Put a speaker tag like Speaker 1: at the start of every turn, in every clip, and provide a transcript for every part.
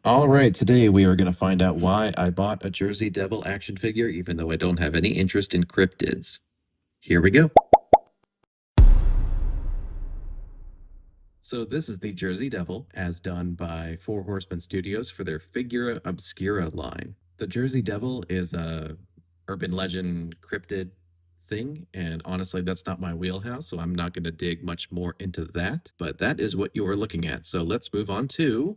Speaker 1: All right, today we are going to find out why I bought a Jersey Devil action figure, even though I don't have any interest in cryptids. Here we go. So this is the Jersey Devil, as done by Four Horsemen Studios for their Figura Obscura line. The Jersey Devil is a urban legend cryptid thing, and honestly, that's not my wheelhouse, so I'm not going to dig much more into that, but that is what you are looking at. So let's move on to...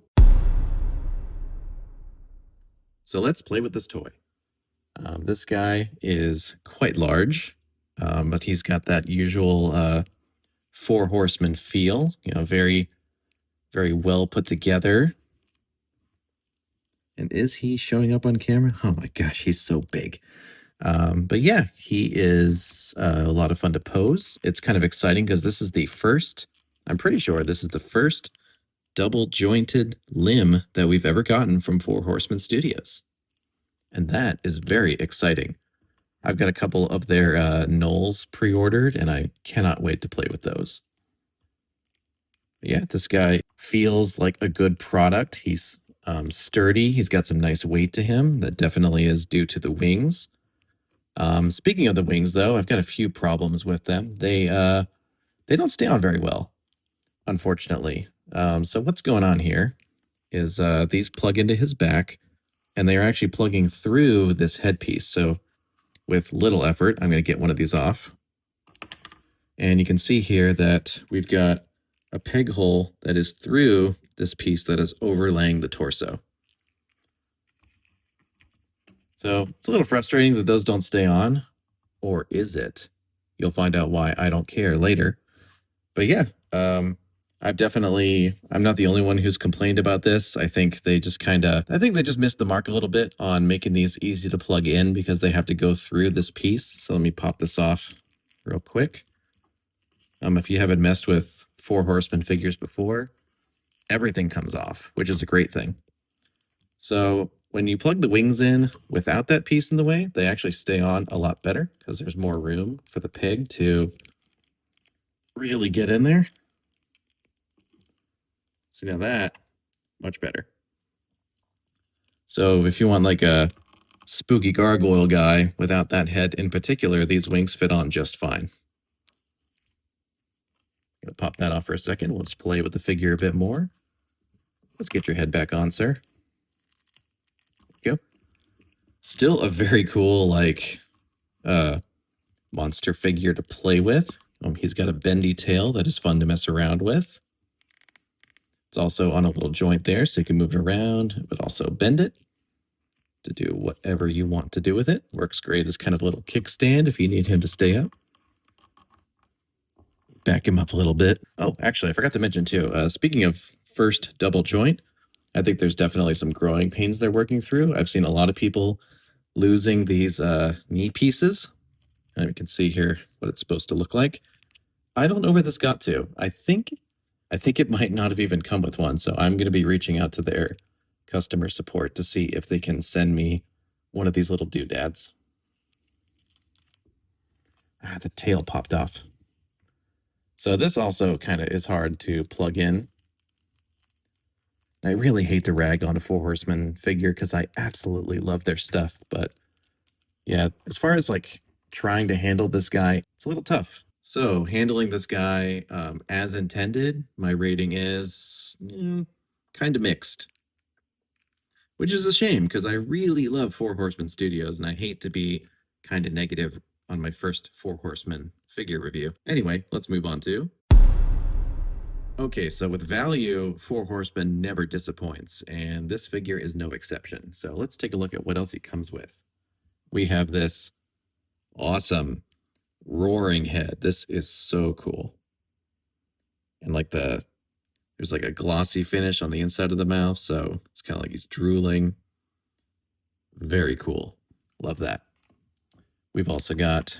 Speaker 1: So let's play with this toy. This guy is quite large, but he's got that usual Four Horsemen feel, very, very well put together. And is he showing up on camera? Oh my gosh, he's so big. But yeah, he is a lot of fun to pose. It's kind of exciting because this is the first, I'm pretty sure this is the first double jointed limb that we've ever gotten from Four Horsemen Studios. And that is very exciting. I've got a couple of their Knolls pre-ordered, and I cannot wait to play with those. Yeah, this guy feels like a good product. He's sturdy. He's got some nice weight to him. That definitely is due to the wings. Speaking of the wings, though, I've got a few problems with them. They don't stay on very well, unfortunately. So what's going on here is these plug into his back, and they are actually plugging through this headpiece. So with little effort, I'm going to get one of these off. And you can see here that we've got a peg hole that is through this piece that is overlaying the torso. So it's a little frustrating that those don't stay on, or is it? You'll find out why I don't care later. But yeah, I'm not the only one who's complained about this. I think they just missed the mark a little bit on making these easy to plug in because they have to go through this piece. So let me pop this off real quick. If you haven't messed with Four Horsemen figures before, everything comes off, which is a great thing. So when you plug the wings in without that piece in the way, they actually stay on a lot better because there's more room for the pig to really get in there. So now that, much better. So if you want like a spooky gargoyle guy without that head in particular, these wings fit on just fine. I'm going to pop that off for a second. We'll just play with the figure a bit more. Let's get your head back on, sir. There you go. Still a very cool, monster figure to play with. He's got a bendy tail that is fun to mess around with. It's also on a little joint there, so you can move it around, but also bend it to do whatever you want to do with it. Works great as kind of a little kickstand if you need him to stay up. Back him up a little bit. Oh, actually, I forgot to mention too, speaking of first double joint, I think there's definitely some growing pains they're working through. I've seen a lot of people losing these knee pieces. And you can see here what it's supposed to look like. I don't know where this got to. I think it might not have even come with one, so I'm going to be reaching out to their customer support to see if they can send me one of these little doodads. The tail popped off. So this also kind of is hard to plug in. I really hate to rag on a Four Horsemen figure because I absolutely love their stuff, but yeah, as far as like trying to handle this guy, it's a little tough. So handling this guy as intended, my rating is kind of mixed. Which is a shame because I really love Four Horsemen Studios and I hate to be kind of negative on my first Four Horsemen figure review. Anyway, let's move on to... Okay, so with value, Four Horsemen never disappoints, and this figure is no exception. So let's take a look at what else he comes with. We have this awesome roaring head. This is so cool. And there's like a glossy finish on the inside of the mouth, so it's kind of like he's drooling. Very cool. Love that. We've also got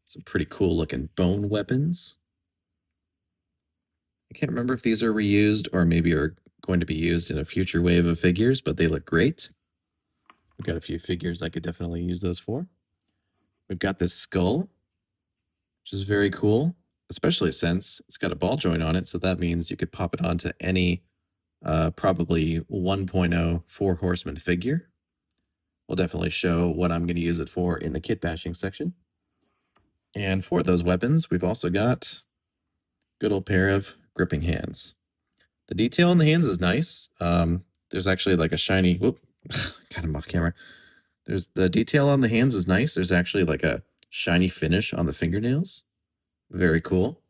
Speaker 1: some pretty cool looking bone weapons. I can't remember if these are reused or maybe are going to be used in a future wave of figures, but they look great. We've got a few figures I could definitely use those for. We've got this skull, which is very cool, especially since it's got a ball joint on it, so that means you could pop it onto any probably 1.0 Four Horsemen figure. We'll definitely show what I'm going to use it for in the kit bashing section. And for those weapons, we've also got good old pair of gripping hands. The detail on the hands is nice. There's actually like a shiny, whoop, got him off camera. There's the detail on the hands is nice. There's actually like a shiny finish on the fingernails. Very cool.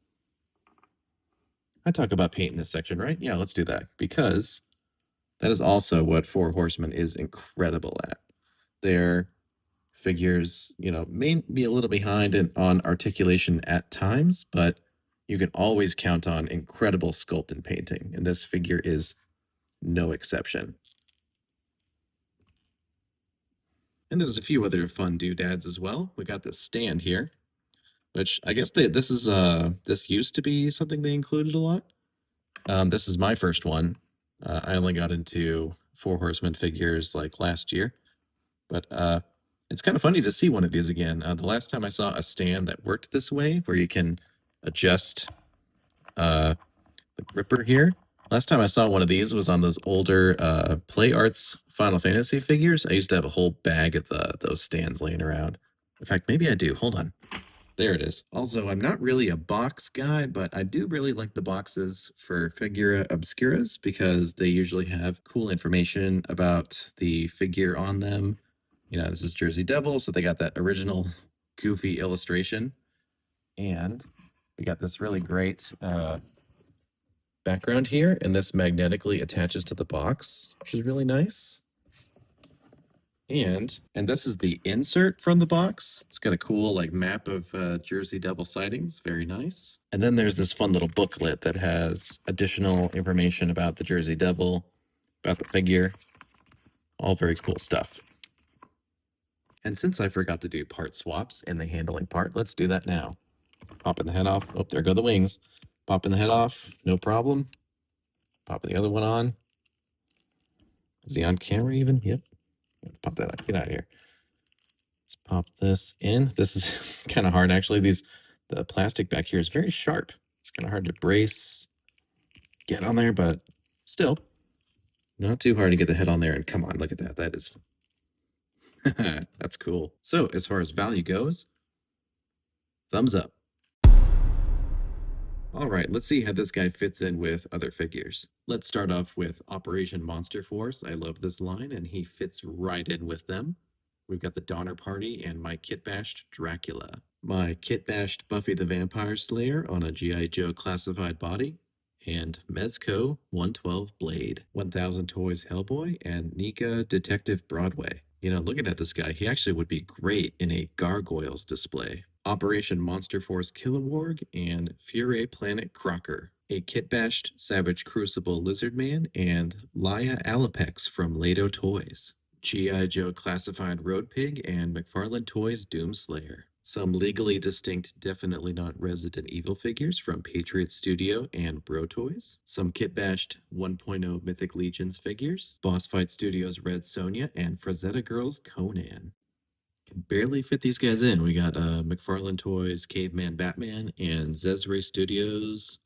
Speaker 1: I talk about paint in this section, right? Yeah, let's do that, because that is also what Four Horsemen is incredible at. Their figures, may be a little behind on articulation at times, but you can always count on incredible sculpt and painting, and this figure is no exception. And there's a few other fun doodads as well. We got this stand here, which I guess this used to be something they included a lot. This is my first one. I only got into Four Horsemen figures like last year, but it's kind of funny to see one of these again. The last time I saw a stand that worked this way, where you can adjust the gripper here. Last time I saw one of these was on those older Play Arts Final Fantasy figures. I used to have a whole bag of those stands laying around. In fact, maybe I do. Hold on. There it is. Also, I'm not really a box guy, but I do really like the boxes for Figura Obscuras because they usually have cool information about the figure on them. This is Jersey Devil, so they got that original goofy illustration. And we got this really great background here, and this magnetically attaches to the box, which is really nice. And this is the insert from the box. It's got a cool map of Jersey Devil sightings. Very nice. And then there's this fun little booklet that has additional information about the Jersey Devil, about the figure. All very cool stuff. And since I forgot to do part swaps in the handling part, let's do that now. Popping the head off. Oh, there go the wings. Popping the head off. No problem. Popping the other one on. Is he on camera even? Yep. Let's pop that out. Get out of here. Let's pop this in. This is kind of hard, actually. The plastic back here is very sharp. It's kind of hard to brace, get on there, but still not too hard to get the head on there. And come on, look at that. That is, that's cool. So as far as value goes, thumbs up. All right, let's see how this guy fits in with other figures. Let's start off with Operation Monster Force. I love this line, and he fits right in with them. We've got the Donner Party and my kit bashed Dracula. My kit bashed Buffy the Vampire Slayer on a G.I. Joe classified body. And Mezco 112 Blade, 1000 Toys Hellboy, and Nika Detective Broadway. Looking at this guy, he actually would be great in a Gargoyles display. Operation Monster Force Kilowog and Fury Planet Crocker, a kit-bashed Savage Crucible Lizard Man, and Laia Alapex from Lato Toys. G.I. Joe Classified Road Pig and McFarlane Toys Doomslayer. Some legally distinct, definitely not Resident Evil figures from Patriot Studio and Bro Toys. Some kit-bashed 1.0 Mythic Legions figures. Boss Fight Studios Red Sonja and Frazetta Girls Conan. Can barely fit these guys in. We got McFarlane Toys Caveman Batman and Zesray Studios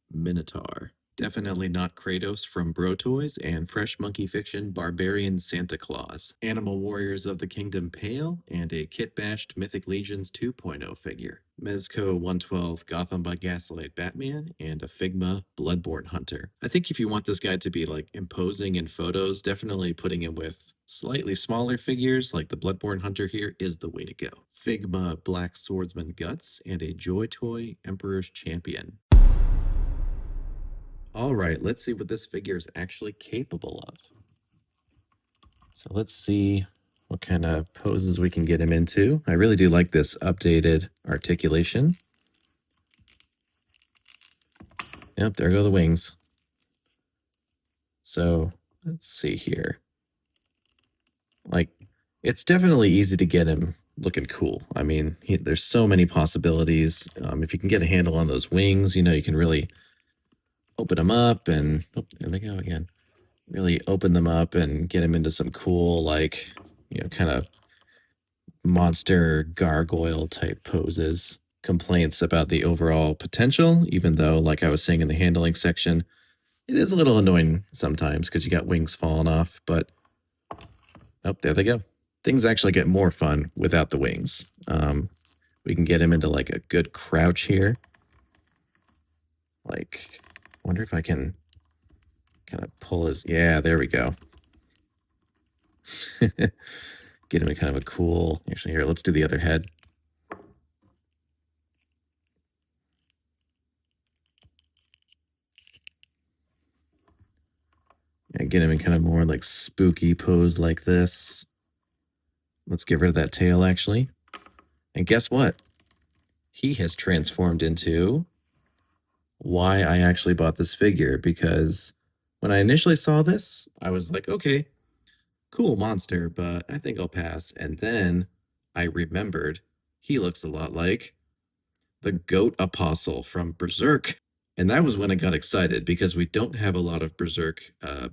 Speaker 1: Minotaur. Definitely not Kratos from Bro Toys and Fresh Monkey Fiction Barbarian Santa Claus. Animal Warriors of the Kingdom Pale and a kit-bashed Mythic Legions 2.0 figure. Mezco 112 Gotham by Gaslight Batman and a Figma Bloodborne Hunter. I think if you want this guy to be imposing in photos, definitely putting him with slightly smaller figures like the Bloodborne Hunter here is the way to go. Figma Black Swordsman Guts and a Joy Toy Emperor's Champion. All right, let's see what this figure is actually capable of. So let's see what kind of poses we can get him into. I really do like this updated articulation. Yep, there go the wings. So let's see here. It's definitely easy to get him looking cool. I mean, there's so many possibilities. If you can get a handle on those wings, you can really open them up and there they go again. Really open them up and get them into some cool, kind of monster gargoyle type poses. Complaints about the overall potential, even though, like I was saying in the handling section, It is a little annoying sometimes because you got wings falling off, but oh, there they go. Things actually get more fun without the wings. We can get him into like a good crouch here. Like, I wonder if I can kind of pull his. Yeah, there we go. Get him in kind of a cool. Actually, here, let's do the other head. Yeah, get him in kind of more like spooky pose like this. Let's get rid of that tail, actually. And guess what? He has transformed into why I actually bought this figure, because when I initially saw this, I was like, okay, cool monster, but I think I'll pass. And then I remembered he looks a lot like the goat apostle from Berserk. And that was when I got excited because we don't have a lot of Berserk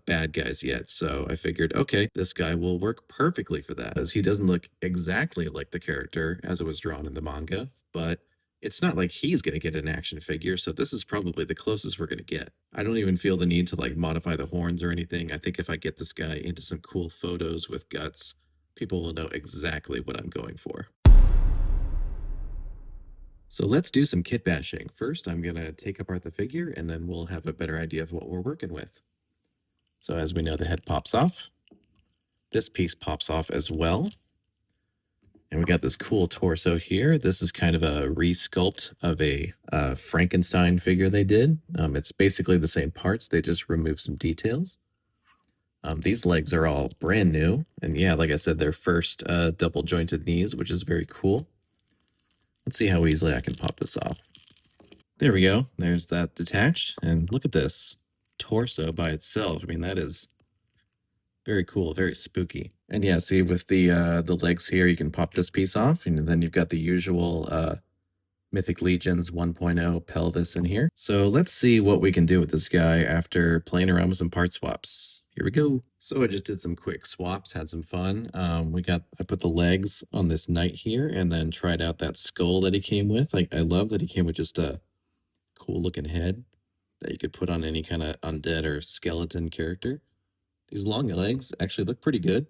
Speaker 1: bad guys yet. So I figured, okay, this guy will work perfectly for that. As he doesn't look exactly like the character as it was drawn in the manga, but it's not like he's going to get an action figure. So this is probably the closest we're going to get. I don't even feel the need to like modify the horns or anything. I think if I get this guy into some cool photos with guts, people will know exactly what I'm going for. So let's do some kit bashing. First, I'm going to take apart the figure, and then we'll have a better idea of what we're working with. So as we know, the head pops off. This piece pops off as well. And we got this cool torso here. This is kind of a resculpt of a Frankenstein figure they did. It's basically the same parts. They just removed some details. These legs are all brand new. And yeah, like I said, they're first double jointed knees, which is very cool. Let's see how easily I can pop this off. There we go. There's that detached. And look at this torso by itself. I mean, that is very cool, very spooky. And yeah, see with the legs here, you can pop this piece off, and then you've got the usual Mythic Legions 1.0 pelvis in here. So let's see what we can do with this guy after playing around with some part swaps. Here we go. So I just did some quick swaps, had some fun. I put the legs on this knight here, and then tried out that skull that he came with. I love that he came with just a cool looking head that you could put on any kind of undead or skeleton character. These long legs actually look pretty good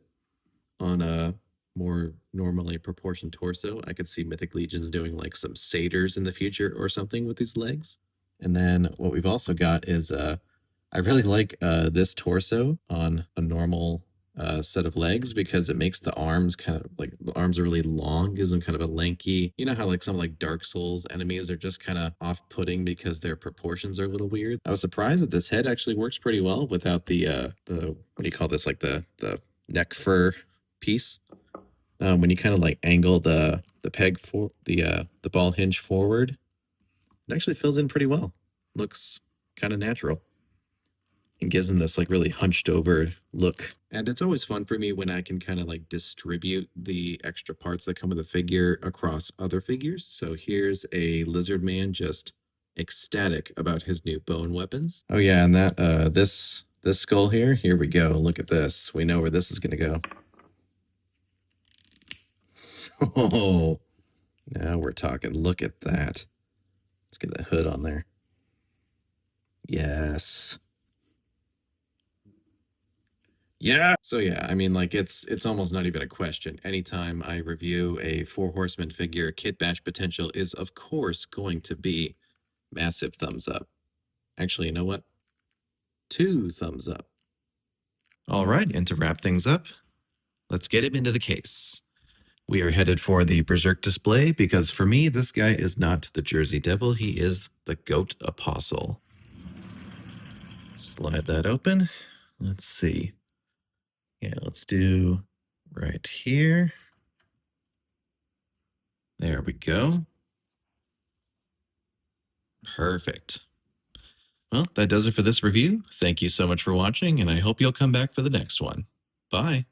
Speaker 1: on a more normally proportioned torso. I could see Mythic Legions doing like some satyrs in the future or something with these legs. And then what we've also got is I really like this torso on a normal set of legs because it makes the arms kind of like the arms are really long, gives them kind of a lanky. You know how like some like Dark Souls enemies are just kind of off-putting because their proportions are a little weird. I was surprised that this head actually works pretty well without the what do you call this, like the neck fur piece. When you kind of like angle the peg for the ball hinge forward, it actually fills in pretty well. Looks kind of natural and gives them this like really hunched over look. And it's always fun for me when I can kind of like distribute the extra parts that come with a figure across other figures. So here's a lizard man just ecstatic about his new bone weapons. Oh yeah, and that this skull here we go. Look at this. We know where this is gonna go. Oh, now we're talking. Look at that. Let's get the hood on there. Yes. Yeah. So yeah, I mean, like it's almost not even a question. Anytime I review a Four Horsemen figure, kit bash potential is of course going to be massive thumbs up. Actually, you know what? 2 thumbs up. All right, and to wrap things up, let's get him into the case. We are headed for the Berserk display because for me, this guy is not the Jersey Devil. He is the Goat Apostle. Slide that open. Let's see. Yeah, let's do right here. There we go. Perfect. Well, that does it for this review. Thank you so much for watching, and I hope you'll come back for the next one. Bye.